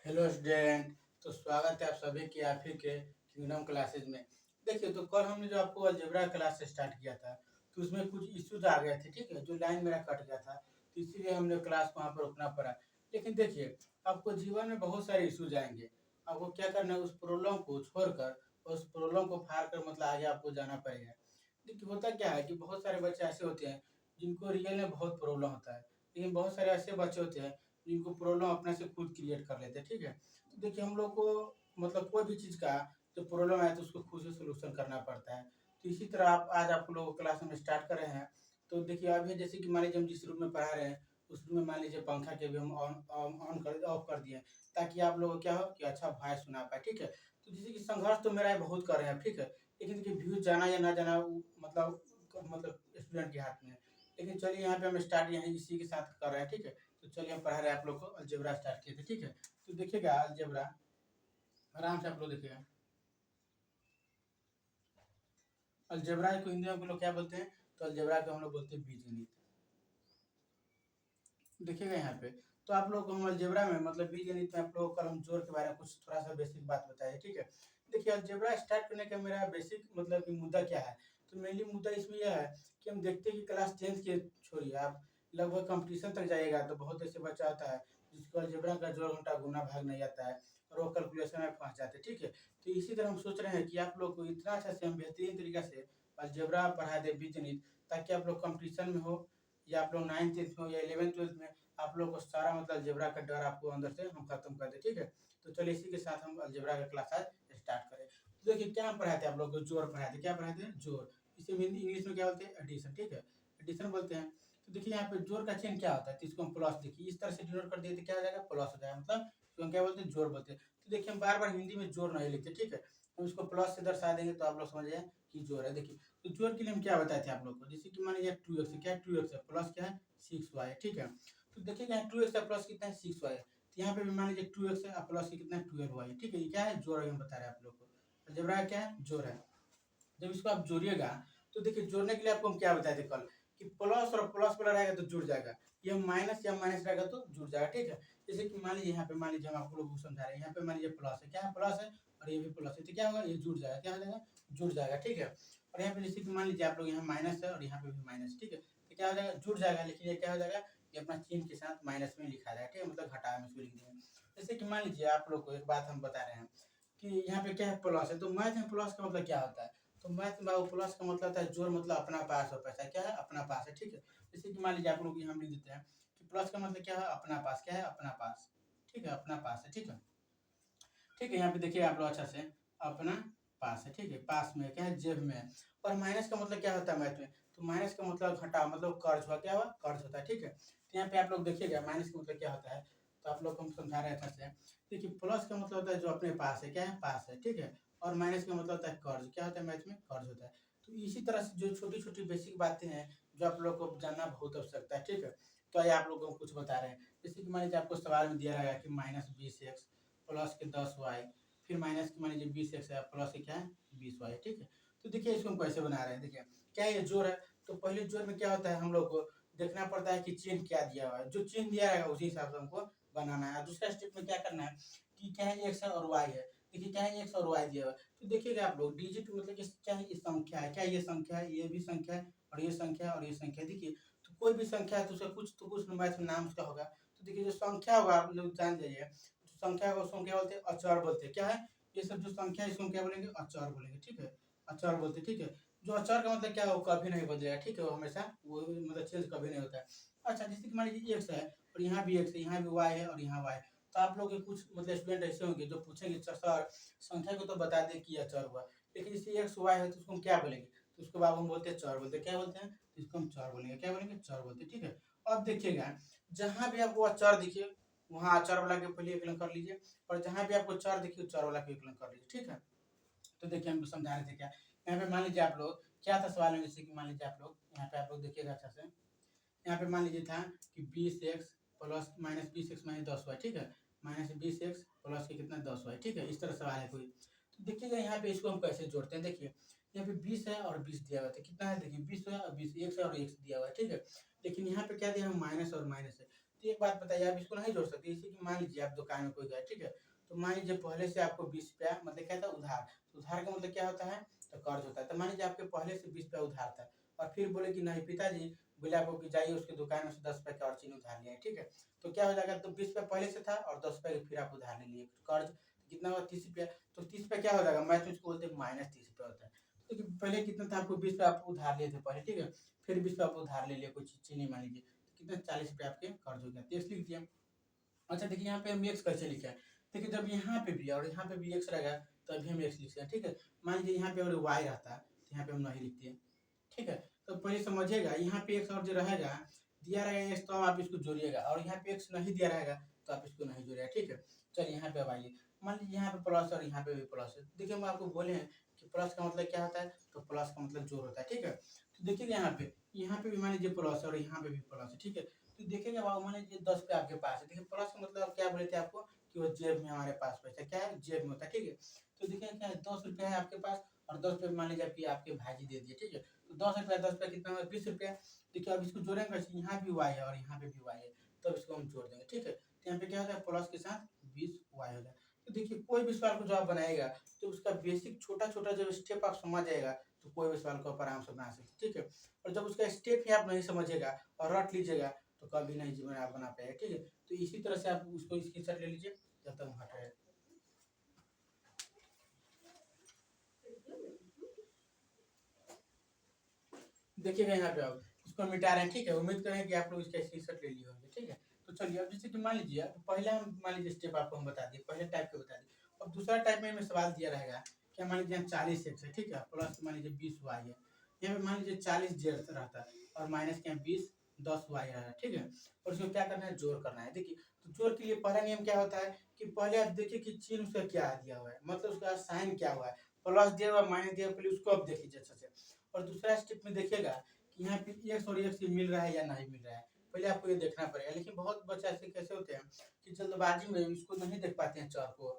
Hello student. तो स्वागत है आप सभी की आप ही के किंगडम क्लासेज में। देखिए, तो कल हमने जो आपको अलजेब्रा क्लास स्टार्ट किया था, तो उसमें कुछ इश्यूज आ गए थे, ठीक है, जो लाइन मेरा कट गया था, तो इसीलिए हमने क्लास को वहाँ पर रोकना पड़ा। लेकिन देखिए, आपको जीवन में बहुत सारे इश्यूज आएंगे। आपको क्या करना है, उस प्रॉब्लम को छोड़कर, उस प्रॉब्लम को फाड़ कर मतलब आगे आपको जाना पड़ेगा। देखिए, होता क्या है कि बहुत सारे बच्चे ऐसे होते हैं जिनको रियल में बहुत प्रॉब्लम होता है, लेकिन बहुत सारे ऐसे बच्चे होते हैं जिनको प्रॉब्लम अपने से खुद क्रिएट कर लेते हैं, ठीक है। तो देखिए, हम लोग को मतलब कोई भी चीज़ का जो प्रॉब्लम है तो उसको खुद से सोल्यूशन करना पड़ता है। तो इसी तरह आप आज आप लोगों को क्लास में स्टार्ट कर रहे हैं। तो देखिए, अभी जैसे कि मान लीजिए हम जिस रूम में पढ़ा रहे हैं, उस रूम में मान लीजिए पंखा के भी हम ऑन कर ऑफ कर दिए, ताकि आप लोगों को क्या हो कि अच्छा वॉइस सुना पाए, ठीक है। तो जैसे कि संघर्ष तो मेरा बहुत कर रहे हैं, ठीक है। लेकिन देखिए, व्यूज जाना या ना जाना मतलब स्टूडेंट के हाथ में है। लेकिन चलिए, यहाँ पे हम स्टार्ट यहीं इसी के साथ कर रहे हैं, ठीक है। तो चलिए, हम पढ़ा रहे हैं आप लोग को अलजेब्रा स्टार्ट किए थे, ठीक है। तो देखिएगा अलजेब्रा, आराम से आप लोग देखिएगा। अलजेब्रा को हिंदी में हम लोग क्या बोलते हैं, तो अलजेब्रा को हम लोग बोलते हैं बीजगणित। देखिएगा यहाँ पे, तो आप लोग को हम अलजेब्रा में मतलब बीजगणित में आप लोगों को कल हम जोड़ के बारे में कुछ थोड़ा सा बेसिक बात बताइए, ठीक है। देखिए, अलजेब्रा स्टार्ट करने का मेरा बेसिक मतलब कि मुद्दा क्या है, तो मेनली मुद्दा इसमें यह है कि हम देखते हैं कि क्लास 10th के छोड़िए, आप लगभग कंपटीशन तक जाइएगा तो बहुत ऐसे बच्चा होता है जिसको अलजेब्रा का जोड़ घटा गुना भाग नहीं आता है, और वो कैलकुलेशन में फंस जाते हैं, ठीक है। तो इसी तरह हम सोच रहे हैं कि आप लोग को इतना अच्छा से हम बेहतरीन तरीका से अलजेब्रा पढ़ा दे बीजगणित, ताकि आप लोग कंपटीशन में हो या आप लोग 9th 10th में हो या 11th 12th में, आप लोग को सारा मतलब अलजेब्रा का डर आपको अंदर से हम खत्म कर दे, ठीक है। तो चलिए, इसी के साथ हम अलजेब्रा का क्लास आज स्टार्ट करें। तो देखिए, क्या हम पढ़ाए थे आप लोग को, जोड़ पढ़ाए थे। क्या पढ़ाए थे? जोड़। इसे हिंदी इंग्लिश में क्या बोलते हैं? एडिशन, ठीक है। एडिशन बोलते हैं। तो देखिए, यहाँ पे जोड़ का चिन्ह क्या होता है, तो इसको हम प्लस, देखिए इस तरह से डिनोट कर दिए तो क्या हो जाएगा, प्लस हो जाएगा, मतलब इसको हम क्या बोलते हैं, जोड़ बोलते हैं। तो देखिए, हम बार बार हिंदी में जोड़ नहीं लिखते, ठीक है। हम इसको प्लस से दर्शा देंगे तो आप लोग समझ जाए कि जोड़ है। देखिए, तो जोड़ के लिए हम क्या बताए थे आप लोग को, जैसे कि मान लीजिए 2x है, क्या 2x है, प्लस क्या है 6y, ठीक है। तो देखिए, यहाँ 2x है प्लस कितना है 6y है, तो यहाँ पे भी मान लीजिए 2x है प्लस कितना है 12y है, ठीक है। ये क्या है, जोड़ है, हम बता रहे हैं आप लोग को। अलजेब्रा क्या है, जोड़ है। जब इसको आप जोड़िएगा, तो देखिए, जोड़ने के लिए आपको हम क्या बताए थे कल, कि प्लस और प्लस वाला रहेगा तो जुड़ जाएगा, ये माइनस या माइनस रहेगा तो जुड़ जाएगा, ठीक है। जैसे कि मान लीजिए यहाँ पे, मान लीजिए हम आपको लोग को समझा रहे हैं, यहाँ पे मान लीजिए प्लस है, क्या है, प्लस है, और ये भी प्लस है, तो क्या होगा, ये जुड़ जाएगा, क्या हो जाएगा, जुड़ जाएगा, ठीक है। और यहाँ पे जैसे कि मान लीजिए आप लोग यहाँ माइनस है और यहाँ पे भी माइनस, ठीक है, तो क्या हो जाएगा, जुड़ जाएगा, लेकिन ये क्या हो जाएगा, ये अपना चिन्ह के साथ माइनस में लिखा जाएगा, ठीक है, मतलब घटा में इसको लिख देंगे। जैसे कि मान लीजिए आप लोग को एक बात हम बता रहे हैं कि यहाँ पे क्या है, प्लस है, तो मैथ में प्लस का मतलब क्या होता है, तो मैथ में प्लस का मतलब होता है जोड़, मतलब अपना पास हो पैसा, क्या है, अपना पास है, ठीक है। जैसे कि मान लीजिए आप लोग यहाँ लिख देते हैं कि प्लस का मतलब क्या है, अपना पास, क्या है, अपना पास, ठीक है, अपना पास है, ठीक है। ठीक है, यहाँ पे देखिए आप लोग अच्छा से, अपना पास है, ठीक है, पास में क्या है, जेब में है। और माइनस का मतलब क्या होता है मैथ में, तो माइनस का मतलब घटा, मतलब कर्ज हुआ, क्या हुआ, कर्ज होता है, ठीक है। तो यहाँ पे आप लोग देखिएगा माइनस का मतलब क्या होता है, तो आप लोग को हम समझा रहे हैं अच्छा से। देखिए, प्लस का मतलब होता है जो अपने पास है, क्या है, पास है, ठीक है। और माइनस का मतलब होता है कर्ज, क्या होता है मैथ में, कर्ज होता है। तो इसी तरह से जो छोटी छोटी बेसिक बातें हैं जो आप लोग को जानना बहुत आवश्यकता है, ठीक है। तो आइए आप लोग को हम कुछ बता रहे हैं। जैसे कि मान लीजिए आपको सवाल में दिया रहेगा कि -20x प्लस के 10y, फिर माइनस के मान लीजिए 20x है, प्लस के क्या है 20y, ठीक है। तो देखिए, इसको हम कैसे बना रहे हैं, देखिए क्या ये जोड़ है, तो पहले जोड़ में क्या होता है, हम लोग को देखना पड़ता है कि चिन्ह क्या दिया हुआ है, जो चिन्ह दिया रहेगा उसी हिसाब से हमको बनाना है। दूसरा स्टेप में क्या करना है कि क्या है, एक्स है और वाई है। देखिए, क्या है, एक्स और वाई दिया हुआ है, तो देखिएगा आप लोग डिजिट मतलब कि क्या है, ये संख्या है, क्या ये संख्या है, ये भी संख्या है, और ये संख्या और ये संख्या, देखिए। तो कोई भी संख्या है तो उसका कुछ मैथ में नाम उसका होगा। तो देखिए, जो संख्या होगा आप लोग जान जाइए, संख्या को संख्या बोलते हैं, अचर बोलते हैं, क्या है, ये सब जो संख्या है इसको क्या बोलेंगे, अचर बोलेंगे, ठीक है। अचर बोलते हैं, ठीक है। जो अचर का मतलब क्या है, वो कभी नहीं बदलेगा, ठीक है, वो हमेशा वो मतलब चेंज कभी नहीं होता है। अच्छा, जैसे कि मान लीजिए एक्स है और यहाँ भी एक्स है, यहाँ भी वाई है और यहाँ वाई, तो आप लोग के कुछ मतलब स्टूडेंट ऐसे होंगे जो पूछेंगे सर संख्या को तो बता दें कि अचर हुआ, लेकिन जैसे एक्स वाई है तो उसको हम क्या बोलेंगे, तो उसको बाद हम बोलते हैं चर, बोलते हैं, क्या बोलते हैं, तो इसको हम चर बोलेंगे, क्या बोलेंगे, चर बोलते हैं, ठीक है। अब देखिएगा, जहाँ भी आपको अचर दिखे वहाँ अचर वाला के पहले विकलन कर लीजिए, और जहाँ भी आपको चर दिखे चर वाला के विकलन कर लीजिए, ठीक है। तो देखिए, हम समझा रहे थे क्या, यहाँ पे मान लीजिए आप लोग क्या था सवाल में, जैसे कि मान लीजिए आप लोग यहाँ पे आप लोग देखिएगा अच्छा से, यहाँ पे मान लीजिए था कि 20x प्लस -20x -10y, ठीक है, -20x प्लस के कितना 10y, ठीक है, इस तरह सवाल है कोई। तो देखिएगा यहाँ पे इसको हम कैसे जोड़ते हैं, देखिए यहाँ पे 20 है और 20 दिया हुआ है, तो कितना है, देखिए 20 है और 20 x है और x दिया हुआ है, ठीक है। लेकिन यहाँ पे क्या दिया है, माइनस और माइनस है, तो एक बात बताइए, आप इसको नहीं जोड़ सकते? इसी की मान लीजिए आप दुकान में कोई गए, ठीक है, तो मान लीजिए पहले से आपको 20 रुपया मतलब क्या था उधार, तो उधार का मतलब क्या होता है, तो कर्ज होता है। तो मान लीजिए आपके पहले से 20 रुपया उधार था और फिर बोले कि नहीं पिताजी, बोले आपको कि जाइए उसकी दुकान में से 10 रुपये का और चीनी उधार लिया है, ठीक है, तो क्या हो जाएगा, तो 20 रुपया पहले से था और 10 रुपये फिर आप उधार ले लिए कर्ज, कितना हुआ 30 रुपया, तो 30 रुपया क्या हो जाएगा, मैथ में इसको बोलते हैं -30 रुपया होता है। तो पहले कितना था, आपको 20 रुपया आप उधार लिए थे पहले, ठीक है, फिर 20 रुपया आप उधार ले लिए कोई चीनी मान लीजिए, कितना 40 रुपया आपके कर्ज हो गया, तो लिख दिया। अच्छा देखिए यहाँ पे हम एक्स कैसे लिखे हैं, देखिए जब यहाँ पे भी और यहाँ पे भी एक्स रहेगा तो अभी हम एक्स लिखते हैं, ठीक है। मान लीजिए यहाँ पे अगर वाई रहता है तो यहाँ पे हम नहीं लिखते हैं, ठीक है। तो पहले समझिएगा यहाँ पे एक्स और जो रहेगा दिया रहेगा एक्स, तो आप इसको जोड़िएगा, और यहाँ पे एक्स नहीं दिया रहेगा तो आप इसको नहीं जोड़िएगा, ठीक है। चलिए यहाँ पे अब आइए, मान लीजिए यहाँ पे प्लस और यहाँ पे भी प्लस है, देखिए हम आपको बोले हैं कि प्लस का मतलब क्या होता है, तो प्लस का मतलब जोड़ होता है, ठीक है। तो देखिएगा यहाँ पे भी मान लीजिए प्लस और यहाँ पे भी प्लस है, ठीक है। तो देखिएगा बाबू मान लीजिए 10 रुपये आपके पास है, देखिए प्लस का मतलब क्या बोले थे आपको कि वो जेब में हमारे पास पैसा क्या है, जेब में होता है, ठीक है। तो देखिए क्या है 10 रुपया है आपके पास और 10 रुपये मान लीजिए आपकी आपके भाजी दे दिए, ठीक है। तो 10 रुपया 10 रुपया कितना हुआ 20 रुपया। देखिए अब इसको जोड़ेंगे, यहाँ भी वाई है और यहाँ पे भी वाई है, तब इसको हम जोड़ देंगे, ठीक है। तो यहाँ पे क्या होता है प्लस के साथ 20 वाई हो जाए। तो देखिए कोई भी सवाल को जो आप बनाएगा तो उसका बेसिक छोटा छोटा जब स्टेप आप समझ जाएगा तो कोई भी सवाल को आप आराम से बना सकते, ठीक है। और जब उसका स्टेप ही आप नहीं समझिएगा और रट लीजिएगा तो कभी नहीं जीवन आप बना पाएगा, ठीक है। तो इसी तरह से आप उसको स्क्रीनशॉट ले लीजिए जब तक हट रहे। देखिएगा यहाँ पे आप इसको मिटा रहे हैं, ठीक है। उम्मीद करें कि आप लोग इसका स्क्रीनशॉट ले लिए होंगे, ठीक है। तो चलिए अब जैसे कि मान लीजिए पहला हम मान लीजिए स्टेप आपको हम बता दिए, पहले टाइप के बता दिए। अब दूसरा टाइप में हमें सवाल दिया रहेगा, क्या मान लीजिए 40 है, ठीक है, प्लस मान लीजिए 20 वाई है, यहाँ पे मान लीजिए 40 जेड रहता है और माइनस क्या 20 10 वाई रहा है, ठीक है। और इसको क्या करना है, जोड़ करना है। देखिए तो जोड़ के लिए पहला नियम क्या होता है कि पहले आप देखिए कि चिन्ह उसका क्या दिया हुआ है, मतलब उसका साइन क्या हुआ है, प्लस दिया हुआ माइनस दिया हुआ, पहले उसको आप देख लीजिए अच्छे से। और दूसरा स्टेप में देखिएगा कि यहाँ पे एक्स और एक्स मिल रहा है या नहीं मिल रहा है, पहले आपको ये देखना पड़ेगा। लेकिन बहुत बच्चे ऐसे कैसे होते हैं कि जल्दबाजी में इसको नहीं देख पाते हैं चर को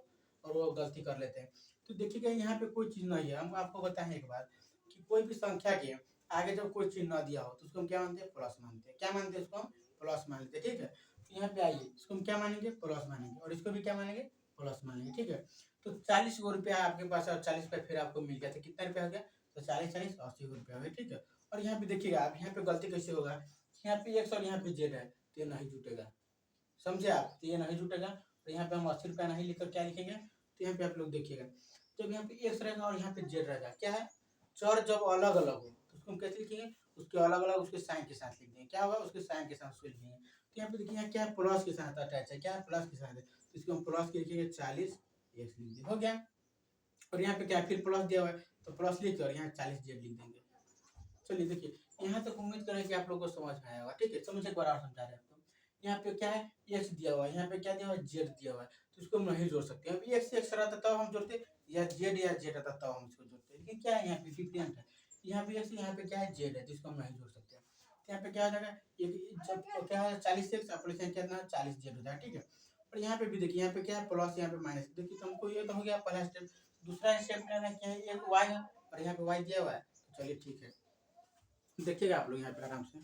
और वो गलती कर लेते हैं। तो देखिएगा यहाँ पे कोई चीज़ नहीं है, हम आपको बताएं एक बार कि कोई भी संख्या के आगे जब कोई चिन्ह न दिया हो तो उसको हम क्या मानते हैं, प्लस मानते हैं। क्या मानते हैं, उसको हम प्लस मानते हैं, ठीक है। तो यहाँ पे आइए इसको हम क्या मानेंगे, प्लस मानेंगे, और इसको भी क्या मानेंगे, प्लस मानेंगे, ठीक है। तो 40 रुपया आपके पास और 40 रुपया फिर आपको मिल गया, तो कितना रुपया हो गया, तो 40 40 80 रुपया हो गया, ठीक है। और यहाँ पे देखिएगा आप यहाँ पे गलती कैसे होगा, यहाँ पे एक्स और यहाँ पे जेड है तो ये नहीं जुटेगा, समझे आप, तो ये नहीं जुटेगा। और यहाँ पे हम 80 रुपया नहीं लिखकर क्या लिखेंगे, तो यहाँ पे आप लोग देखिएगा जब यहाँ पे एक्स रहेगा और यहाँ पे जेड रहेगा, क्या है चर जब अलग अलग हो तो उसको हम कैसे लिखेंगे, उसके अलग अलग उसके साइन के साथ लिख देंगे, क्या होगा उसके साइन के साथ उसको लिखेंगे। तो यहाँ पे देखिए यहाँ क्या है, प्लस के साथ अटैच है, क्या है प्लस के साथ है, तो इसको हम प्लस के लिखेंगे 40 एक्स लिख दिए, हो गया। और यहाँ पे क्या फिर प्लस दिया हुआ है तो प्लस लिख के और यहाँ 40 जेड लिख देंगे। चलिए देखिए यहाँ तक उम्मीद करें कि आप लोगों को समझ में आया होगा, ठीक है। समझ एक बार और समझा रहे हैं आपको। यहाँ पे क्या है, एक्स दिया हुआ है, यहाँ पे क्या दिया हुआ है, जेड दिया हुआ है, तो इसको हम नहीं जोड़ सकते। अभी एक्स एक्स रहता तब हम जोड़ते, या जेड रहता तब हम इसको जोड़ते, लेकिन क्या है यहाँ पे डिफरेंट है, यहाँ पे एक्स यहाँ पे क्या है जेड है, जिसको हम नहीं जोड़ सकते। तो यहाँ पे क्या हो जाएगा, एक जब क्या है 40 एक्स अपने कितना 40 जेड होता है, ठीक है। और यहाँ पे भी देखिए यहाँ पे क्या है प्लस, यहाँ पे माइनस, देखिए तो हमको ये तो हो गया पहला स्टेप। दूसरा स्टेप क्या है कि एक वाई है और यहाँ पे वाई दिया हुआ है, तो चलिए ठीक है, देखिएगा आप लोग यहाँ पे आराम से।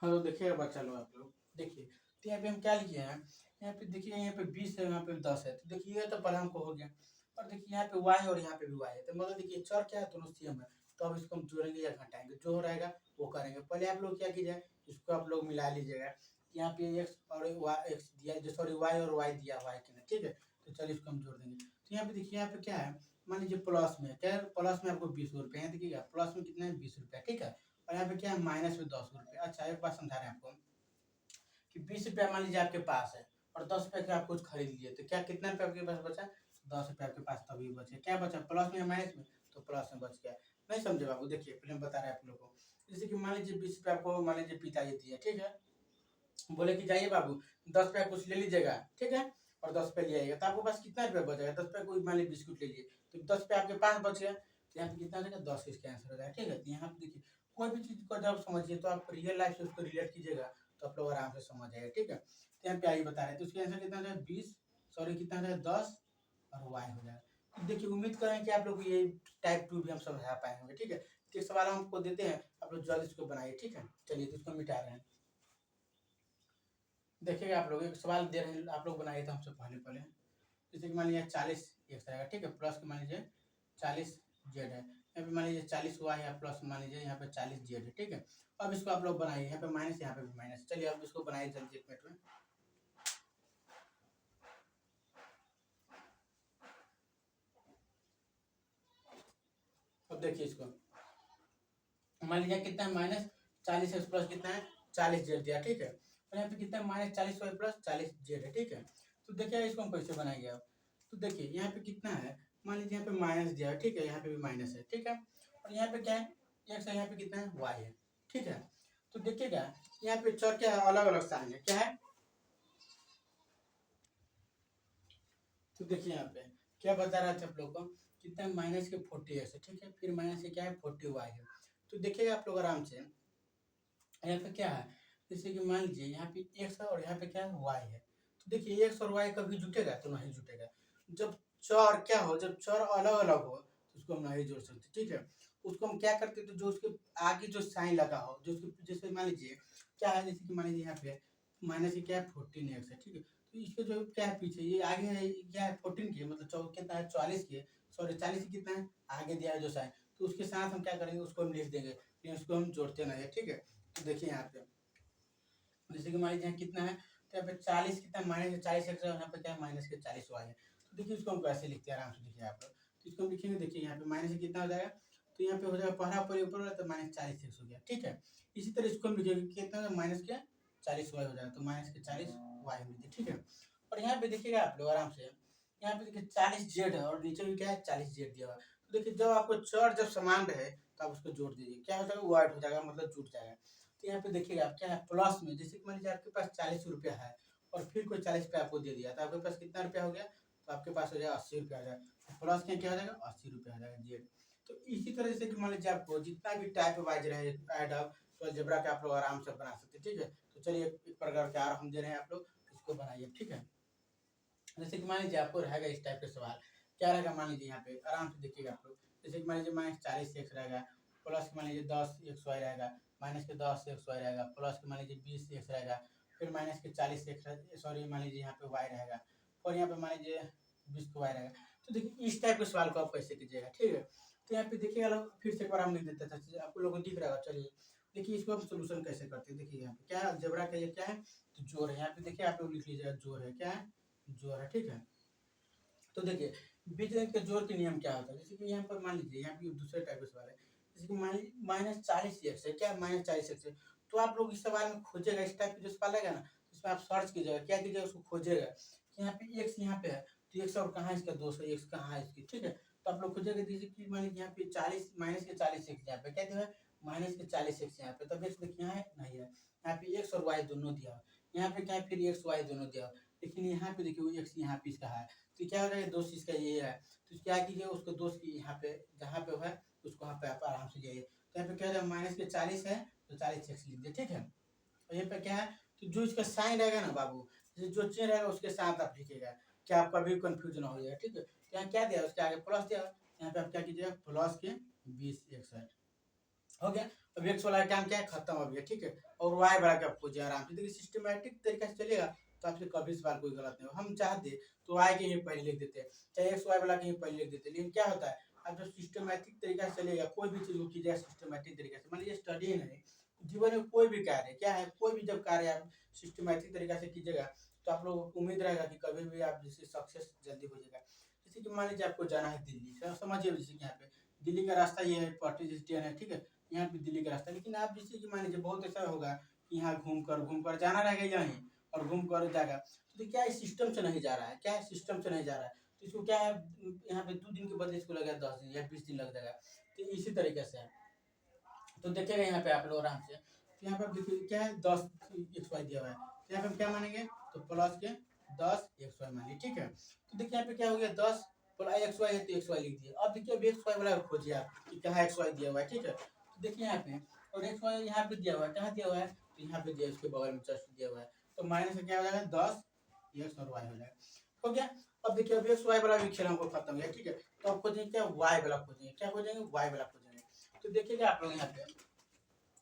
हाँ तो देखिएगा बच्चा लोग आप लोग देखिए, तो यहाँ पे हम क्या लिखे हैं, यहाँ पे देखिए यहाँ पे 20 है, यहाँ पे 10 है, तो देखिए ये तो पहले हमको हो गया। और देखिए यहाँ पे y और यहाँ पे भी y है, तो मतलब देखिए चर क्या है, दोनों सेम है। तो अब इसको हम जोड़ेंगे या घटाएंगे, जो रहेगा वो करेंगे। पहले आप लोग क्या कीजिए, इसको आप लोग मिला लीजिएगा, यहाँ पे x और x दिया जो सॉरी y और y दिया हुआ है कि नहीं, ठीक है। तो चलिए इसको हम जोड़ देंगे। तो यहाँ पे देखिए यहाँ पे क्या है, मान लीजिए प्लस में क्या है, प्लस में आपको 20 रुपये, यहाँ देखिएगा प्लस में कितना है 20 रुपया, ठीक है। और यहाँ पे क्या है माइनस में 10 रुपये। अच्छा एक बात समझा रहे हैं आपको कि 20 रुपया मान लीजिए आपके पास है और 10 रुपये का आप कुछ खरीद लिए, तो क्या कितना रुपया आपके पास बचा, 10 रुपया आपके पास तभी बचे, क्या बचा प्लस में या माइनस में, तो प्लस में बच गया। नहीं समझे बाबू, देखिए पहले हम बता रहे हैं आप लोगों को। जैसे कि मान लीजिए 20 रुपया आपको मान लीजिए पिताजी दिए, ठीक है, बोले कि जाइए बाबू 10 रुपया कुछ ले लीजिएगा, ठीक है, और 10 रुपया ले आइएगा, तो आपके पास कितना रुपया बचेगा, 10 रुपया कोई मान लीजिए बिस्कुट ले लिए, तो 10 रुपया आपके पास बच गया, तो यहाँ पे कितना हो जाएगा 10 इसका आंसर हो जाएगा, ठीक है। तो यहाँ पे देखिए कोई भी चीज़ को जब समझिए तो आप रियल लाइफ से उसको रिलेट कीजिएगा तो आप लोग आराम से समझ जाएगा, ठीक है। तो यहाँ पे आइए बता रहे हैं, तो उसका आंसर कितना हो जाएगा 20, सॉरी कितना हो जाएगा 10 और वाई हो जाएगा। तो देखिए उम्मीद करें कि आप लोग को ये टाइप 2 भी हम समझा पाए होंगे, ठीक है। तो एक सवाल हम आपको देते हैं, आप लोग जल्द इसको बनाइए, ठीक है। चलिए तो इसको मिटा रहे हैं। देखिएगा आप लोग एक सवाल दे रहे हैं, आप लोग बनाइए तो हमसे पहले पहले। जैसे कि मान लीजिए 40 एक्स रहेगा, ठीक है, प्लस मान लीजिए 40 जेड है, यहाँ पे मान लीजिए 40 वाई है, प्लस मान लीजिए यहाँ पे 40 जेड है, ठीक है। अब इसको आप लोग बनाइए, यहाँ पे माइनस, यहाँ पे भी माइनस। चलिए अब इसको बनाइए जल्दी 1 मिनट में। अब देखिए इसको, मान लीजिए कितना है, माइनस 40 एक्स प्लस कितना है 40 जेड दिया, ठीक है। और यहाँ पे कितना है, माइनस 40 वाई प्लस 40 जेड है, ठीक है। तो देखिए इसको हम कैसे बनाएंगे अब। तो देखिए यहाँ पे कितना है, मान लीजिए यहाँ पे माइनस दिया है, ठीक है, यहाँ पे भी माइनस है, ठीक है। और यहाँ पे क्या है, एक्स है, यहाँ पे कितना है वाई है, ठीक है। तो देखिएगा यहाँ पे चर क्या है, अलग अलग साइन है, क्या है। तो देखिए यहाँ पे क्या बता रहा था आप लोग को, कितना माइनस के 40 एक्स है, ठीक है, फिर माइनस के क्या है 40 वाई है। तो देखिएगा आप लोग आराम से, यहाँ पे क्या है, जैसे कि मान लीजिए यहाँ पे एक्स है और यहाँ पे क्या है वाई है। तो देखिए एक्स और वाई कभी जुटेगा तो नहीं जुटेगा। जब चर क्या हो, जब चर अलग अलग हो तो उसको हम नहीं जोड़ सकते, ठीक है। उसको हम क्या करते, तो जो उसके आगे जो साइन लगा हो, जो उसके जैसे मान लीजिए क्या है, जैसे कि मान लीजिए यहाँ पे माइनस के क्या है 14 एक्स है, ठीक है। तो इसके जो क्या है पीछे, ये आगे है क्या है 14 की, मतलब कितना है 44 की, सॉरी 40 की कितना है आगे दिया है जो साइन। तो उसके साथ हम क्या करेंगे, उसको हम लिख देंगे, लेकिन उसको हम जोड़ते नहीं है, ठीक है। तो देखिए यहाँ पे जैसे कि मान लीजिए यहाँ कितना है, तो यहाँ पे 40 कितना माइनस के 40 एक्स है, यहाँ पे क्या है माइनस के 40 वाई है। तो देखिए इसको हम कैसे लिखते हैं, आराम से देखिए आप। तो इसको हम लिखेंगे, देखिए यहाँ पे माइनस से कितना हो जाएगा, तो यहाँ पे हो जाएगा पहला पर ऊपर वाला तो माइनस 40 एक्स हो गया, ठीक है। इसी तरह इसको हम लिखेंगे कितना होगा, माइनस के 40 वाई हो जाएगा, तो माइनस के 40 वाई हो गया, ठीक है। और यहाँ पे देखिएगा आप लोग आराम से, यहाँ पे देखिए 40 जेड है और नीचे भी क्या है 40 जेड दिया हुआ है। तो देखिए जब आपको चर जब समान रहे तो आप उसको जोड़ दीजिए, क्या हो जाएगा वाइट हो जाएगा, मतलब जुट जाएगा। तो यहाँ पे देखिएगा आप क्या है प्लस में, जैसे कि मान लीजिए आपके पास 40 रुपया है और फिर कोई 40 रुपया आपको दे दिया, तो आपके पास कितना रुपया हो गया, तो आपके पास हो जाएगा 80 रुपया हो जाएगा, प्लस के क्या हो जाएगा 80 रुपया हो जाएगा जेड। तो इसी तरह से कि मान लीजिए आपको जितना भी टाइप वाइज रहे ऐड अप, तो अलजेब्रा के आप लोग आराम से बना सकते हैं, ठीक है। तो चलिए एक प्रकार के और हम दे रहे हैं, आप लोग इसको बनाइए, ठीक है। जैसे कि मान लीजिए आपको रहेगा इस टाइप का सवाल, क्या रहेगा, मान लीजिए यहाँ पे आराम से देखिएगा आप लोग, जैसे कि मान लीजिए माइनस 40 एक्स रहेगा, प्लस मान लीजिए 10 एक्स वाई रहेगा, माइनस के 10 एक्स वाई रहेगा, प्लस के मान लीजिए 20 एक्स रहेगा, फिर माइनस के 40 एक्स, सॉरी मान लीजिए यहाँ पे वाई रहेगा, और यहाँ पे मान लीजिए 20 को वाई रहेगा। तो देखिए इस टाइप के सवाल को आप कैसे कीजिएगा, ठीक है। तो यहाँ पे देखिएगा लोग, फिर से एक बार हम लिख देते हैं, आपको लोगों को दिख रहा है। चलिए देखिए इसको हम सोल्यूशन कैसे करते हैं, देखिए यहाँ पे क्या है, अलजेब्रा का ये क्या है, तो जोड़ है। यहाँ पे देखिए आप लोग लिख लीजिएगा जोड़ है, क्या है जोड़ है, ठीक है। तो देखिए बीजगणित के जोड़ के नियम क्या होता है, जैसे कि यहाँ पर मान लीजिए यहाँ पे दूसरे टाइप का सवाल है, जैसे कि माइनस 40 एक्स है, क्या माइनस 40 एक्स है। तो आप लोग इस सवाल में खोजेगा, इस टाइप का जो सवाल रहेगा ना, इसमें आप सर्च कीजिएगा, क्या कीजिएगा उसको खोजेगा कि यहाँ पे एक्स यहाँ पे है, तो एक्स और कहाँ इसका दोस्त है, एक्स कहाँ है इसकी, ठीक है। तो आप लोग खोजेगा, जैसे कि मान लीजिए यहाँ पे 40 माइनस के 40 एक्स यहाँ पे क्या दिया है, माइनस के 40 एक्स यहाँ पे, तब एक्स देखिए यहाँ है नहीं है, यहाँ पे एक्स और वाई दोनों दिया है, यहाँ पे क्या है फिर एक्स वाई दोनों दिया है, लेकिन यहाँ पे देखिए एक्स यहाँ पे इसका है। तो क्या हो रहा है, दोस्त इसका ये है, तो क्या कीजिए उसको दोस्त की यहाँ पे जहाँ पे है उसको वहाँ पे आप आराम से जाइए। तो यहाँ पे क्या है माइनस के 40 है, तो 40 एक्स लिख दिए, ठीक है। और यहाँ पे क्या है, तो जो इसका साइन रहेगा ना बाबू, जो चेन रहेगा उसके साथ आप लिखिएगा, क्या आपका भी कंफ्यूजन हो जाएगा, ठीक है। तो यहाँ क्या दिया उसके आगे प्लस दिया, यहाँ पे आप क्या कीजिएगा प्लस के 20 हो गया। अब एक्स वाला काम क्या है खत्म हो गया, ठीक है। और वाई वाला क्या खोजिए आराम से, देखिए सिस्टमेटिक तरीके से चलेगा तो आपसे कभी सवाल कोई गलत नहीं हो। हम चाहते तो वाई के ही पहले लिख देते हैं, चाहे एक्स वाई वाला के ही पहले लिख देते हैं, लेकिन क्या होता है आप जब सिस्टमेटिक तरीका से चलेगा, कोई भी चीज को कीजिएगा सिस्टमेटिक तरीके से, मान लीजिए स्टडी नहीं, जीवन में कोई भी कार्य क्या है, कोई भी जब कार्य आप सिस्टमेटिक तरीका से कीजिएगा तो आप लोगों को उम्मीद रहेगा कि कभी भी आप जैसे सक्सेस जल्दी हो जाएगा। जैसे कि मान लीजिए आपको जाना है दिल्ली, समझिए जैसे कि यहाँ पे दिल्ली का रास्ता ये है, पटरी स्टेशन है, ठीक है, यहाँ पे दिल्ली का रास्ता। लेकिन आप जैसे कि मान लीजिए बहुत ऐसा होगा कि यहाँ घूम कर जाना रहेगा यहीं और घूम कर जाएगा, तो क्या इस सिस्टम से नहीं जा रहा है, क्या है सिस्टम से नहीं जा रहा है, तो इसको क्या है यहाँ पे 2 दिन के बदले इसको लगेगा 10 दिन या 20 दिन लग जाएगा। तो इसी तरीके से है, तो देखिएगा यहाँ पे आप लोग आराम से, तो यहाँ पे देखिए क्या है 10 एक्स वाई दिया हुआ है, तो यहाँ पे हम क्या मानेंगे, तो प्लस के 10 एक्स वाई मान लीजिए, ठीक है। तो देखिए यहाँ पे क्या हो गया 10 प्लस एक्स वाई है, तो एक्स वाई लिख दिया। अब देखिए अब एक्स वाई वाला खोजिए आप कि कहाँ एक्स वाई दिया हुआ है, ठीक है। तो देखिए यहाँ पे और एक्स वाई यहाँ पे दिया हुआ है, कहाँ दिया हुआ है, तो यहाँ पे दिया उसके बगल में जस्ट दिया हुआ है, तो माइनस से क्या हो जाएगा 10 एक्स और वाई हो जाएगा, हो गया। अब देखिए अब एक्स वाई वाला भी खेल हमको खत्म है, ठीक है। तो अब खोजेंगे क्या वाई वाला खोजेंगे, क्या खोजेंगे वाई वाला खोजेंगे। तो देखिएगा आप लोग यहाँ पे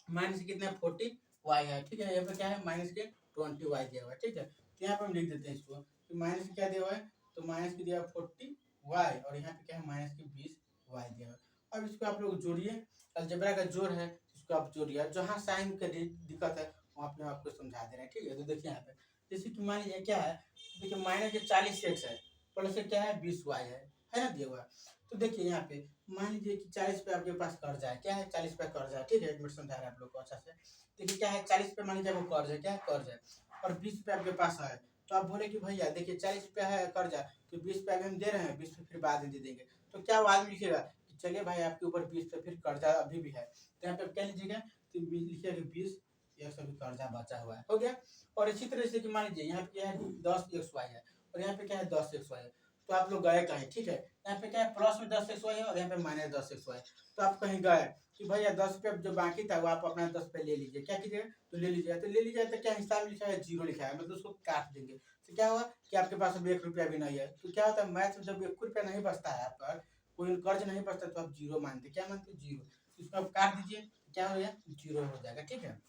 माइनस कितना है 40 वाई है, ठीक है। यहाँ पे क्या है माइनस के 20y दिया हुआ है, ठीक है। तो यहाँ पे हम लिख देते हैं इसको कि माइनस क्या दिया हुआ है, तो माइनस की दिया 40y और यहाँ पे क्या है माइनस की 20y दिया हुआ है। अब इसको आप लोग जोड़िए, अलजेब्रा का जोड़ है इसको आप जोड़िए, जहाँ साइन का दिक्कत है वहाँ पे हम आपको समझा दे रहे हैं, ठीक है। तो देखिए यहाँ पे जैसे कि मान लीजिए क्या है, देखिए माइनस के 40x है प्लस क्या है 20y है ना दिया हुआ। तो देखिए यहाँ पे मान लीजिए कि 40 पे आपके पास कर्जा है, क्या है 40 पे कर्जा है, ठीक है। एक मिनट समझा रहे हैं आप लोग को अच्छा से। देखिए क्या है 40 पे मान लीजिए आपको कर्ज है, क्या है कर्ज है, और 20 पे आपके पास है। तो आप बोले कि भैया देखिए 40 पे है कर्जा, तो 20 पे अभी हम दे रहे हैं, 20 पे फिर बाद में दे देंगे। तो क्या वो आदमी लिखेगा कि चलिए भाई आपके ऊपर 20 पे फिर कर्जा अभी भी है, तो यहाँ पे क्या लीजिएगा, तो लिखिएगा 20 ये सभी कर्जा बचा हुआ है, हो गया। और इसी तरह से कि मान लीजिए यहाँ पे क्या है 10xy है और यहाँ पे क्या है 10xy है, तो आप लोग गए कहीं, ठीक है। यहाँ पे क्या है प्लस में 10xy है और यहाँ पे माइनस 10xy है। तो आप कहीं गए कि भैया 10 पे जो बाकी था वो आप अपना 10 पे ले लीजिए, क्या कीजिएगा तो ले लीजिए, तो ले लीजिए तो क्या हिसाब लिखा है जीरो लिखा है, मतलब उसको काट देंगे। तो क्या हुआ कि आपके पास अब 1 रुपया भी नहीं है। तो क्या होता है मैथ में जब 1 रुपया नहीं बचता है आप पर, कोई कर्ज नहीं बचता तो आप जीरो मानते, क्या मानते जीरो। तो इसको आप काट दीजिए, क्या हो गया जीरो हो जाएगा, ठीक है।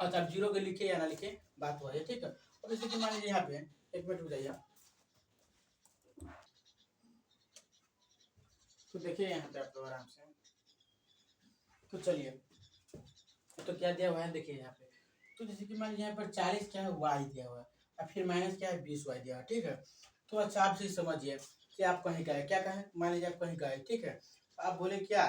अच्छा आप जीरो के लिखे या ना लिखे बात हो है, ठीक है। और जैसे कि मान लीजिए यहाँ पे एक मिनट हो जाइए, तो देखिए यहाँ पे आप लोग आराम से, तो चलिए तो क्या दिया हुआ है देखिए यहाँ पे। तो जैसे कि मान लीजिए यहाँ पर 40 क्या है वाई दिया हुआ है और फिर माइनस क्या है 20y दिया हुआ है, ठीक है। तो अच्छा आप से समझिए कि आप कहीं गए, क्या कहें मान लीजिए आप कहीं गए, ठीक है। आप बोले क्या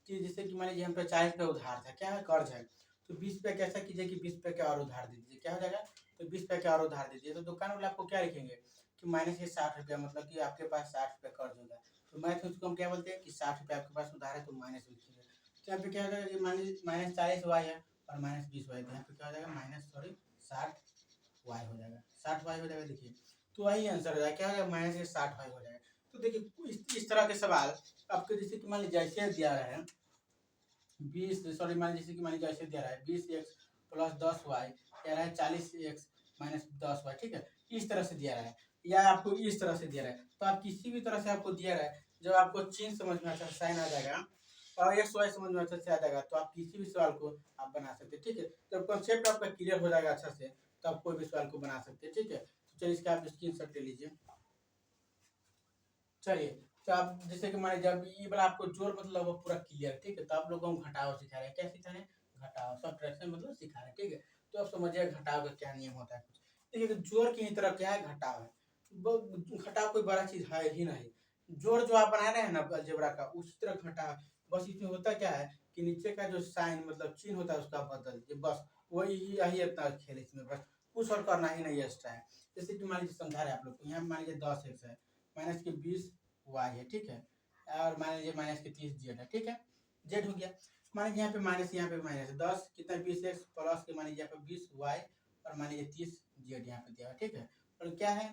कि जैसे कि मान लीजिए हम पे 40 पे उधार था, क्या है कर्ज है, तो 20 पे कैसा कीजिए कि 20 पे क्या और उधार दे दीजिए, क्या हो जाएगा, तो 20 पे क्या और उधार दे दीजिए। तो दुकान वाले आपको क्या लिखेंगे कि माइनस के 60 रुपया, मतलब कि आपके पास 60 रुपया कर्ज होगा। तो मैथ में उसको हम क्या बोलते हैं कि 60 रुपया आपके पास उधार है तो माइनस लिखेंगे। तो यहाँ पे क्या हो जाएगा कि माइनस 40y है और माइनस 20y, तो यहाँ पे क्या हो जाएगा माइनस 60y हो जाएगा, 60y हो जाएगा। देखिए तो वही आंसर हो जाएगा, क्या हो जाएगा माइनस के 60y हो जाएगा। तो देखिए इस तरह के सवाल आपको जैसे कि मान लीजिए जैसे दिया रहा है 20 सॉरी मान लीजिए कि मान लीजिए जैसे दिया रहा है 20x प्लस 10y, कह रहा है 40x माइनस 10y, ठीक है। इस तरह से दिया रहा है या आपको इस तरह से दिया रहा है, तो आप किसी भी तरह से आपको दिया रहा है, जब आपको चिन्ह समझ में अच्छा साइन आ जाएगा और एक्स वाई समझ में अच्छे से आ जाएगा तो आप किसी भी सवाल को आप बना सकते हैं, ठीक है। जब कॉन्सेप्ट आपका क्लियर हो जाएगा अच्छा से तो आप कोई भी सवाल को बना सकते हैं, ठीक है। तो चलिए इसका आप स्क्रीनशॉट ले लीजिए। चलिए तो आप जैसे कि मान जब ये वाला आपको जोड़ मतलब वो पूरा क्लियर, ठीक है। तो आप लोगों को घटाव सिखा रहे हैं, क्या सिखा रहे हैं घटाव, सब्ट्रैक्शन मतलब सिखा रहे हैं, ठीक है। तो आप समझिए घटाव का क्या नियम होता है कुछ। देखिए जोड़ की ही तरह क्या है घटाव है, घटाव कोई बड़ा चीज है ही नहीं। जोड़ जो आप बना रहे हैं ना अलजेब्रा का उसी तरह घटाव, बस इसमें होता क्या है कि नीचे का जो साइन मतलब चिन्ह होता है उसका बदल दीजिए, बस वही यही इतना खेल इसमें, बस कुछ और करना ही नहीं एक्स्ट्रा है। जैसे कि मान लीजिए समझा रहे हैं आप लोग को, यहाँ मान लीजिए 10x है माइनस के 20y है, ठीक है। और मान लीजिए माइनस के 30z है, ठीक है। जेड हो गया, मान लीजिए यहाँ पे माइनस, यहाँ पे माइनस 10 कितना 20x प्लस के मान लीजिए यहाँ पे 20y और मान लीजिए 30z यहाँ पे दिया है, ठीक है। और क्या है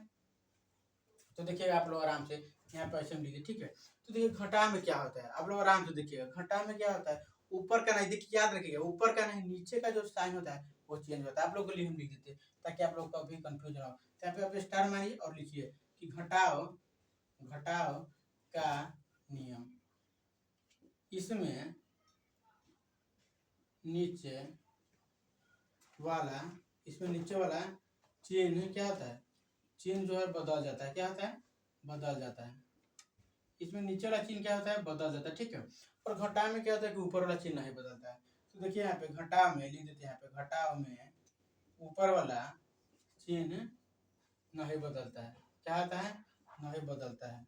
तो देखिएगा आप लोग आराम से यहाँ पे ऐसे लिखिए, ठीक है। तो देखिए घटा में क्या होता है आप लोग आराम से देखिएगा, घटा में क्या होता है ऊपर का नहीं, देखिए याद रखिएगा ऊपर का नहीं नीचे का जो साइन होता है वो चेंज होता है। आप लोग को हम लिख देते ताकि आप लोग कभी कंफ्यूज ना हो। तो यहाँ पे आप स्टार मारिए और लिखिए कि घटाओ घटाओ का नियम, इसमें नीचे वाला इसमें नीचे वाला चिन्ह क्या होता है, चिन्ह जो है बदल जाता है, क्या होता है बदल जाता है। इसमें नीचे वाला चिन्ह क्या होता है बदल जाता है, ठीक है। और घटाव में क्या होता है कि ऊपर वाला चिन्ह नहीं बदलता है। तो देखिए यहाँ पे घटाव में लिख देते हैं, यहाँ पे घटाव में ऊपर वाला चिन्ह नहीं बदलता है, क्या होता है नहीं बदलता है।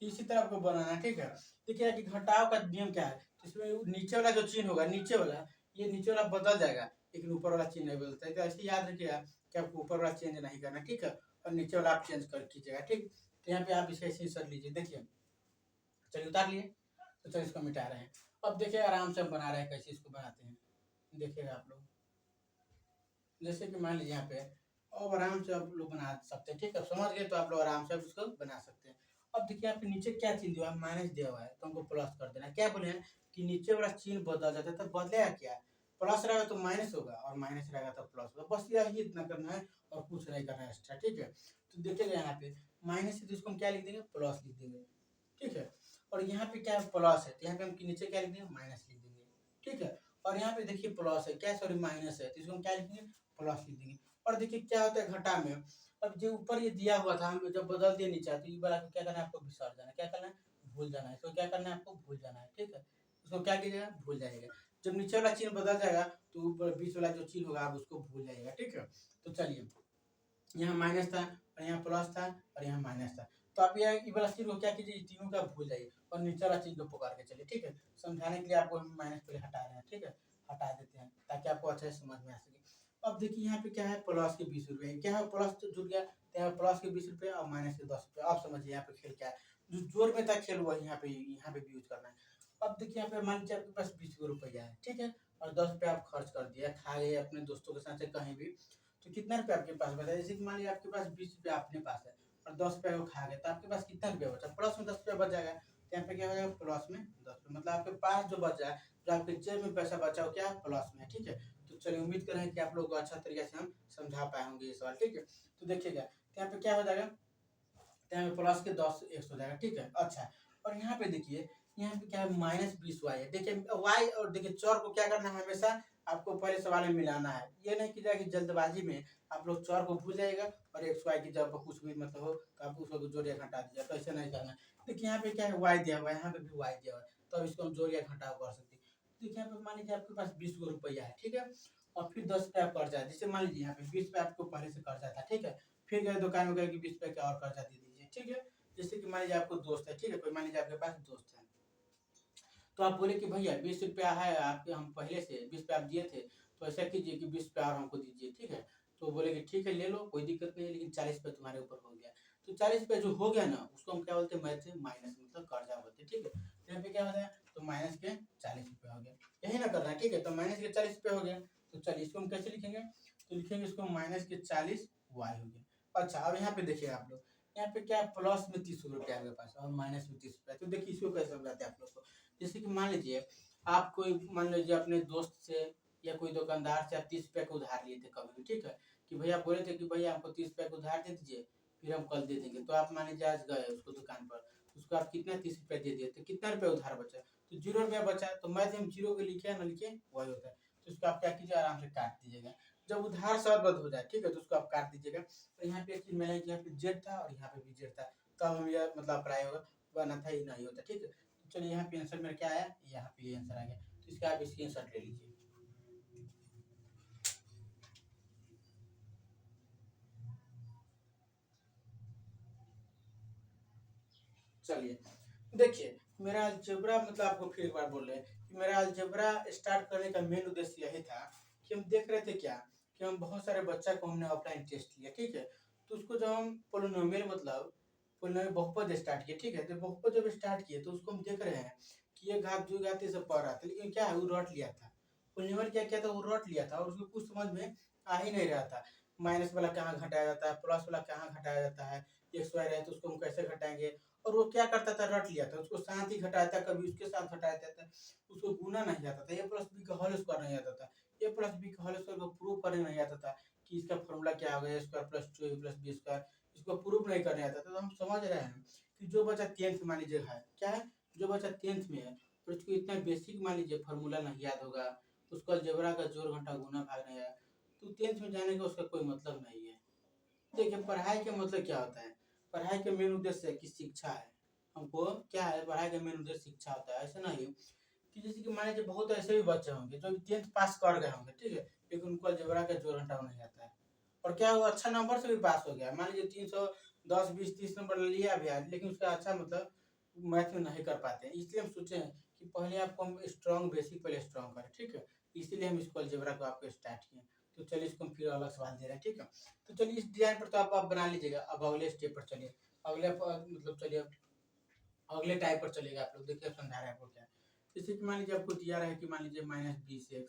इसी तरह आपको बनाना है, ठीक है। देखिए कि घटाव का नियम क्या है, तो इसमें नीचे वाला जो चिन्ह होगा नीचे वाला, ये नीचे वाला बदल जाएगा लेकिन ऊपर वाला चिन्ह नहीं बदलता है। तो ऐसे याद रखिएगा कि आपको ऊपर वाला चेंज नहीं करना, ठीक है। और नीचे वाला आप चेंज कर कीजिएगा, ठीक। तो यहाँ पे आप इसे ऐसे सर लीजिए, देखिए चलिए उतार लिए, तो चलिए इसको मिटा रहे हैं। अब देखिए आराम से हम बना रहे हैं, कैसे इसको बनाते हैं देखिएगा आप लोग। जैसे कि मान लीजिए यहाँ पे अब आराम से आप लोग बना सकते हैं, ठीक है। समझ गए तो आप लोग आराम से उसको बना सकते हैं। अब देखिए यहाँ पे नीचे क्या चिन्ह दिया है माइनस दिया हुआ है, तो हमको प्लस कर देना है। क्या बोले हैं कि नीचे वाला चिन्ह बदल जाता है, तो बदलेगा क्या, प्लस रहेगा तो माइनस होगा और माइनस रहेगा तो प्लस होगा, बस यही इतना करना है और कुछ नहीं करना है एक्स्ट्रा, ठीक है। तो देखिएगा यहाँ पे माइनस है तो इसको हम क्या लिख देंगे प्लस लिख देंगे, ठीक है। और यहाँ पे क्या है प्लस है तो यहाँ पे हम नीचे क्या लिख देंगे माइनस लिख देंगे, ठीक है। और यहाँ पे देखिए प्लस है क्या सॉरी माइनस है तो इसको हम क्या लिखेंगे प्लस लिख देंगे। और देखिए क्या होता है घटा में, अब जो ऊपर ये दिया हुआ था हम जब बदल दिए नीचे तो ये वाला को क्या करना है आपको विसर जाना है, क्या करना है भूल जाना है, इसको क्या करना है आपको भूल जाना है, ठीक है। उसको क्या कीजिएगा भूल जाइएगा। जब नीचे वाला चिन्ह बदल जाएगा तो ऊपर बीच वाला जो चिन्ह होगा आप उसको भूल जाइएगा, ठीक है। तो चलिए यहाँ माइनस था और यहाँ प्लस था और यहाँ माइनस था, तो आप ये वाला चिन्ह को क्या कीजिए तीनों का भूल जाइए और नीचे वाला चिन्ह को पकड़ के चलिए, ठीक है। समझाने के लिए आपको हम माइनस पहले हटा रहे हैं, ठीक है, हटा देते हैं ताकि आपको अच्छे से समझ में आ सके। अब देखिए यहाँ पे क्या है प्लस के 20 रुपये, क्या है प्लस तो जुड़ गया तो यहाँ प्लस के 20 रुपये और माइनस के 10 रुपये। आप समझिए यहाँ पे खेल क्या है, जो जोर में था खेल हुआ यहाँ पे भी यूज करना है। अब देखिए यहाँ पे मान लीजिए आपके पास 20 रुपया है, ठीक है, और 10 रुपये आप खर्च कर दिया, खा गए अपने दोस्तों के साथ से कहीं भी, तो कितना रुपया आपके पास बचा। जैसे कि मान लीजिए आपके पास 20 रुपया अपने पास है और 10 रुपया वो खा गए तो आपके पास कितना रुपया बचा, प्लस में 10 रुपया बच जाएगा। तो यहाँ पे क्या हो जाएगा प्लस में 10 रुपये, मतलब आपके पास जो बचा है, जो आपके जेब में पैसा बचा हो क्या प्लस में है, ठीक है। तो चलिए उम्मीद करें कि आप लोग को अच्छा तरीके से हम समझा पाए होंगे ये सवाल, ठीक है। तो देखिएगा तो यहाँ पे क्या हो जाएगा, तो यहाँ पे प्लस के 10 हो जाएगा, ठीक है। अच्छा और यहाँ पे देखिए यहाँ पे क्या है -20 y है, देखिए y और देखिए चर को क्या करना है हमेशा आपको पहले सवाल में मिलाना है, ये नहीं कीजिएगा कि जल्दबाजी में आप लोग चर को भूल जाइएगा और एक्स वाई की जब कुछ भी मतलब हो तो आप उसको जोड़िया घटा दीजिए, तो ऐसे नहीं करना है। देखिए यहाँ पे क्या है y दिया हुआ है, यहाँ पे भी y दिया हुआ है, तो अब इसको हम जोड़िया घटाव कर सकते हैं। देखिए यहाँ पे मान लीजिए आपके पास 20 रुपया है, ठीक है, और फिर 10 रुपया कर्जा है, जैसे मान लीजिए यहाँ पे 20 रुपया आपको पहले से कर्जा था, ठीक है, फिर गए दुकान में गए कि 20 रुपया का और कर्जा दे दीजिए, ठीक है। जैसे कि मान लीजिए आपको दोस्त है, ठीक है, कोई मान लीजिए आपके पास दोस्त है, तो आप बोले कि भैया 20 रुपया है आपके, हम पहले से 20 रुपया आप दिए थे, तो ऐसा कीजिए कि 20 रुपया और हमको दीजिए, ठीक है। तो बोले कि ठीक है ले लो कोई दिक्कत नहीं है, लेकिन 40 रुपया तुम्हारे ऊपर हो गया। तो 40 रुपया जो हो गया ना उसको हम क्या बोलते हैं मैथ में माइनस मतलब कर्जा बोलते हैं, ठीक है। तो यहाँ पे क्या होता है तो माइनस के 40 रुपया हो गया, यही ना करना है, ठीक है। तो माइनस के 40 रुपया हो गया, तो चलिए इसको हम कैसे लिखेंगे, तो लिखेंगे इसको माइनस के 40 वाई हो गया। अच्छा अब यहाँ पे देखिए आप लोग, यहाँ पे क्या प्लस में 30 रुपया आपके पास और माइनस में 30 रुपया, तो देखिए इसको कैसे समझाते हैं आप लोग को। जैसे कि मान लीजिए आप कोई मान लीजिए अपने दोस्त से या कोई दुकानदार से आप 30 रुपया का उधार लिए थे कभी भी, ठीक है, कि भैया बोले थे कि भैया हमको 30 रुपया का उधार दे दीजिए फिर हम कल दे देंगे। तो आप मान लीजिए आज गए उसको दुकान पर, उसको आप कितना 30 रुपया दे दिए, तो कितना रुपया उधार बचा, तो 0 रुपया बचा। तो मैथ हम जीरो को लिखे या ना लिखे वही होता है। तो उसको आप क्या कीजिए आराम से काट दीजिएगा, जब उधार शब्द हो जाए, ठीक है, तो उसको आप काट दीजिएगा। तो यहाँ पे एक चीज मिला कि यहाँ पे जेड था और यहाँ पे भी जेड था, तब हम यह मतलब अप्लाई होगा, वरना था ही नहीं होता, ठीक है। चलिए यहाँ पे आंसर मेरा क्या आया, यहाँ पे ये आंसर आ गया, तो इसका आप स्क्रीनशॉट ले लीजिए। चलिए देखिए मेरा अलजेब्रा मतलब आपको फिर एक बार बोल रहे हैं कि मेरा अलजेब्रा स्टार्ट करने का मेन उद्देश्य यही था कि हम देख रहे थे क्या कि हम बहुत सारे बच्चा को हमने ऑफलाइन टेस्ट लिया, ठीक है। तो उसको जब हम पोलिनोमियल मतलब पोलिनोमियल बहुपद स्टार्ट किए, ठीक है, तो बहुपद जब स्टार्ट किए तो उसको हम देख रहे हैं कि ये घात जो घात ये सब पढ़ रहा था, लेकिन क्या है वो रट लिया था। पोलिनोमियल क्या किया था वो रट लिया था और उसको कुछ समझ में आ ही नहीं रहा था, माइनस वाला कहाँ घटाया जाता है, प्लस वाला कहाँ घटाया जाता है, एक्स वाई रहे तो उसको हम कैसे घटाएंगे। और वो क्या करता था रट लिया था, उसको साथ ही घटाया था, कभी उसके साथ घटाया था, उसको गुना नहीं आता था, ए प्लस बी का होल स्क्वायर नहीं आता था, ए प्लस बी का होल स्क्वायर को प्रूव करने नहीं आता था कि इसका फॉर्मूला क्या होगा A square plus 2 plus B square, इसको प्रूव नहीं करने आता था। तो हम समझ रहे हैं कि जो बच्चा 10th मान लीजिए है क्या है, जो बच्चा 10th में है और उसको इतना बेसिक मान लीजिए फॉर्मूला नहीं याद होगा, उसको अलजेब्रा का जोड़ घटा गुना भाग नहीं आया, तो 10th में जाने का उसका कोई मतलब नहीं है। देखिए पढ़ाई का मतलब क्या होता है, पढ़ाई का मेन उद्देश्य है कि शिक्षा है, हमको क्या है पढ़ाई का मेन उद्देश्य शिक्षा होता है। ऐसा नहीं कि जैसे कि मान लीजिए बहुत ऐसे भी बच्चे होंगे जो 10th पास कर गए होंगे, ठीक है, लेकिन उनको अलजेब्रा का जोड़ घटाव नहीं आता है और क्या वो अच्छा नंबर से भी पास हो गया, मान लीजिए 310 20 30 नंबर लिया भी है, लेकिन उसका अच्छा मतलब मैथ में नहीं कर पाते हैं। इसलिए हम सोचे कि पहले आपको हम स्ट्रॉन्ग बेसिक पहले स्ट्रॉन्ग करें, ठीक है, इसीलिए हम इसको अलजेब्रा को आपको स्टार्ट किए। तो चलिए इसको हम फिर अलग सवाल दे रहे हैं, ठीक है। तो चलिए इस डिजाइन पर तो आप बना लीजिएगा, अब अगले स्टेप पर चलिए, मतलब चलिए अगले टाइप पर चलेगा। आप लोग देखिए समझा रहे हैं आपको क्या, जैसे कि मान लीजिए आपको दिया रहा है कि मान लीजिए -20x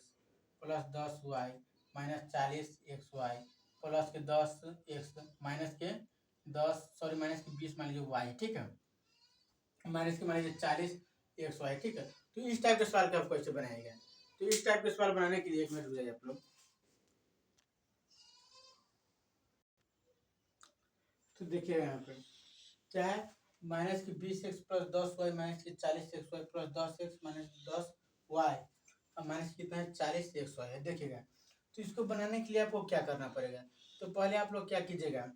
plus 10y minus 40xy plus के 10x माइनस के 20 मान लीजिए y, ठीक है, माइनस के मान लीजिए 40xy, ठीक है। तो इस टाइप के सवाल का आपको कैसे बनाएगा, तो इस टाइप के सवाल बनाने के लिए 1 मिनट रुक जाइए आप लोग। तो देखिए यहाँ पे क्या है -20x प्लस 10y माइनस के 40xy plus 10x minus 10y और माइनस कितना है 40xy है, देखिएगा। तो इसको बनाने के लिए आपको क्या करना पड़ेगा, तो पहले आप लोग क्या कीजिएगा,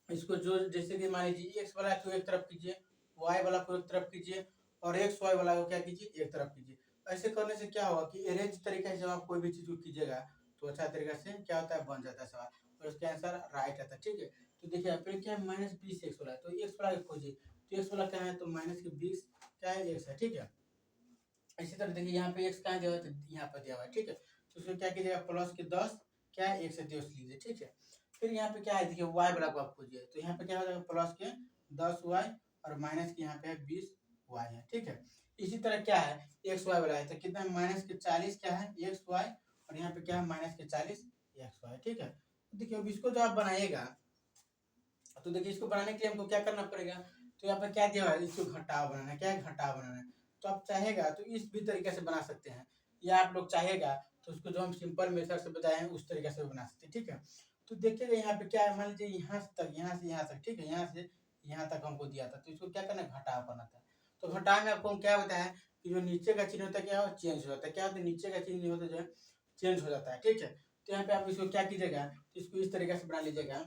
इसको जो जैसे कि मान लीजिए एक्स वाला को एक तरफ कीजिए, वाई वाला को एक तरफ कीजिए, और एक्स वाई वाला को क्या कीजिए, एक तरफ कीजिए। ऐसे करने से क्या होगा कि अरेंज तरीके से जब आप कोई भी चीज़ को कीजिएगा तो अच्छा तरीके से क्या होता है, बन जाता है सवाल, और उसका आंसर राइट आता है। ठीक है, तो देखिए फिर क्या है, -20 एक्स वाला है, तो एक्स वाला खोजिए, तो एक्स वाला क्या है, तो -20 क्या है, एक्स है। ठीक है, इसी तरह देखिए यहाँ पे एक्स कहाँ दिया हुआ है, तो यहाँ पर दिया हुआ है। ठीक है, तो उसको क्या कीजिएगा, +10 क्या है, 1 से 10 लीजिए। ठीक है, फिर यहाँ पे क्या है, देखिए वाई वाला को आप खोजिए, तो यहाँ पे क्या हो जाएगा, +10 वाई और माइनस के यहाँ पे है 20 वाई है। ठीक है, इसी तरह क्या है, एक्स वाई वाला है, तो कितना -40 क्या है, एक्स वाई, और यहाँ पे क्या है, -40 एक्स वाई। ठीक है, तो देखिए अब इसको जो आप बनाइएगा, तो देखिए इसको बनाने के लिए हमको क्या करना पड़ेगा, तो यहाँ पे क्या दिया हुआ है, इसको घटाव बनाना है, क्या है, घटाव बनाना है। तो आप चाहेगा तो इस भी तरीके से बना सकते हैं, या आप लोग चाहेगा तो उसको जो हम सिंपल मेथड से बताए हैं उस तरीके से भी बना सकते हैं। ठीक है, तो देखिएगा यहाँ पे क्या है, मान लीजिए यहाँ से तक, यहाँ से यहाँ तक, ठीक है, यहाँ से यहाँ तक हमको दिया था, तो इसको क्या करना है, घटाव करना था। तो घटाव में आपको हम क्या बताया कि जो नीचे का चिन्ह होता है क्या हो, चेंज हो जाता है, क्या होता है, नीचे का चिन्ह नहीं होता जो है चेंज हो जाता है। ठीक है, तो यहाँ पे आप इसको क्या कीजिएगा, इसको इस तरीके से बना लीजिएगा,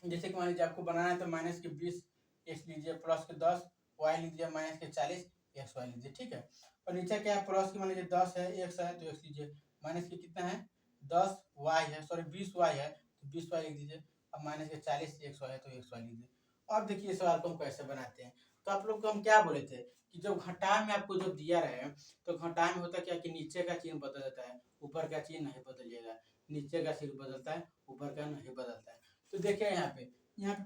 जैसे कि मान लीजिए आपको बनाना है तो -20 एक्स लीजिए, +10 वाई लीजिए, -40 एक्स वाई लीजिए। ठीक है, और नीचे क्या है, प्लस की मान लीजिए 10 है, एक्स है, तो एक्स लीजिए, माइनस के कितना है, 10 वाई है, सॉरी 20 वाई है, तो 20 वाई लिख दीजिए, अब -40 एक्स वाई है, तो एक्स वाई लीजिए। अब देखिए इस सवाल को हम कैसे बनाते हैं, तो आप लोग को हम क्या बोले थे कि जब घटाव में आपको जब दिया रहे, तो घटाव में होता क्या कि नीचे का चिन्ह बदल जाता है, ऊपर का चिन्ह नहीं बदलिएगा, नीचे का चिन्ह बदलता है, ऊपर का नहीं बदलता है। तो देखिए यहाँ पे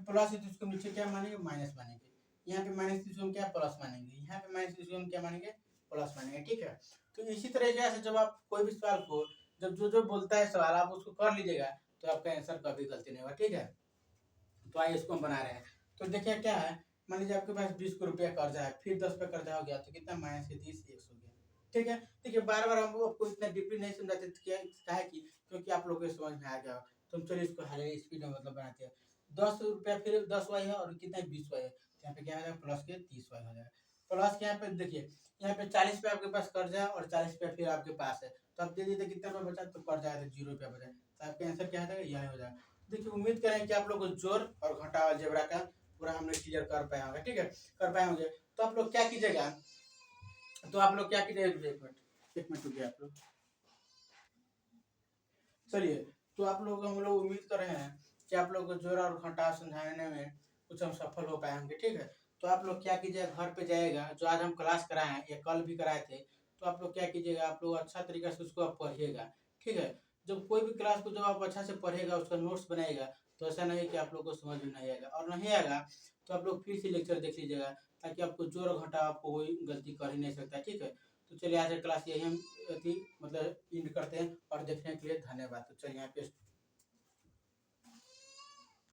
प्लस है तो इसको नीचे क्या मानेंगे, माइनस मानेंगे, यहाँ पे माइनस इसको हम क्या प्लस मानेंगे, यहाँ पे माइनस इसको हम क्या मानेंगे, प्लस मानेंगे। ठीक है, तो इसी तरीके से जब आप कोई भी सवाल को जब जो जो बोलता है सवाल आप उसको कर लीजिएगा, तो आपका आंसर कभी गलती नहीं होगा। ठीक है, तो आइए इसको हम बना रहे हैं, तो देखिए क्या है, मान लीजिए आपके पास 20 को रुपया कर्जा है, फिर 10 पे कर्जा हो गया, तो कितना, -30 एक्स हो गया। ठीक है, देखिए बार बार हम आपको इतना डीपली नहीं समझाते, क्या है कि क्योंकि आप लोगों को समझ में आ गया, तो हम चलिए इसको हाई स्पीड में मतलब बनाते हैं। 10 रुपया फिर 10 वाई है, और कितना 20 वाई है, तो यहाँ पे क्या हो जाएगा, प्लस के 30 वाई हो जाएगा। प्लस के यहाँ पे देखिए, यहाँ पे 40 पे आपके पास कर्जा है, और 40 पे फिर आपके पास है, तो आप दे दीजिए कितना रुपया बचा, तो कर्जा है तो 0 रुपया बचा, तो आपका आंसर क्या हो जाएगा, यही हो जाएगा। देखिए उम्मीद करें कि आप लोग को जोड़ और घटाव अलजेब्रा का पूरा हमने क्लियर कर पाए होंगे। ठीक है, कर पाए होंगे, तो आप लोग क्या कीजिएगा, तो आप लोग क्या कीजिएगा, एक मिनट रुकिए आप लोग, चलिए, तो आप लोग हम लोग उम्मीद कर रहे हैं कि आप लोग को जोड़ और घटाव समझाने में कुछ हम सफल हो पाए होंगे। ठीक है, तो आप लोग क्या कीजिएगा, घर पे जाइएगा, जो आज हम क्लास कराए हैं या कल भी कराए थे, तो आप लोग क्या कीजिएगा, आप लोग अच्छा तरीके से उसको आप पढ़िएगा। ठीक है, जब कोई भी क्लास को जब आप अच्छा से पढ़ेगा, उसका नोट्स बनाइएगा, तो ऐसा नहीं कि आप लोग को समझ में नहीं आएगा, और नहीं आएगा तो आप लोग फिर से लेक्चर देख लीजिएगा, ताकि आपको जोड़ और घटाव आपको कोई गलती कर ही नहीं सकता। ठीक है, तो चलिए आज का क्लास यही हम मतलब एंड करते हैं, और देखने के लिए धन्यवाद। तो चलिए यहाँ पे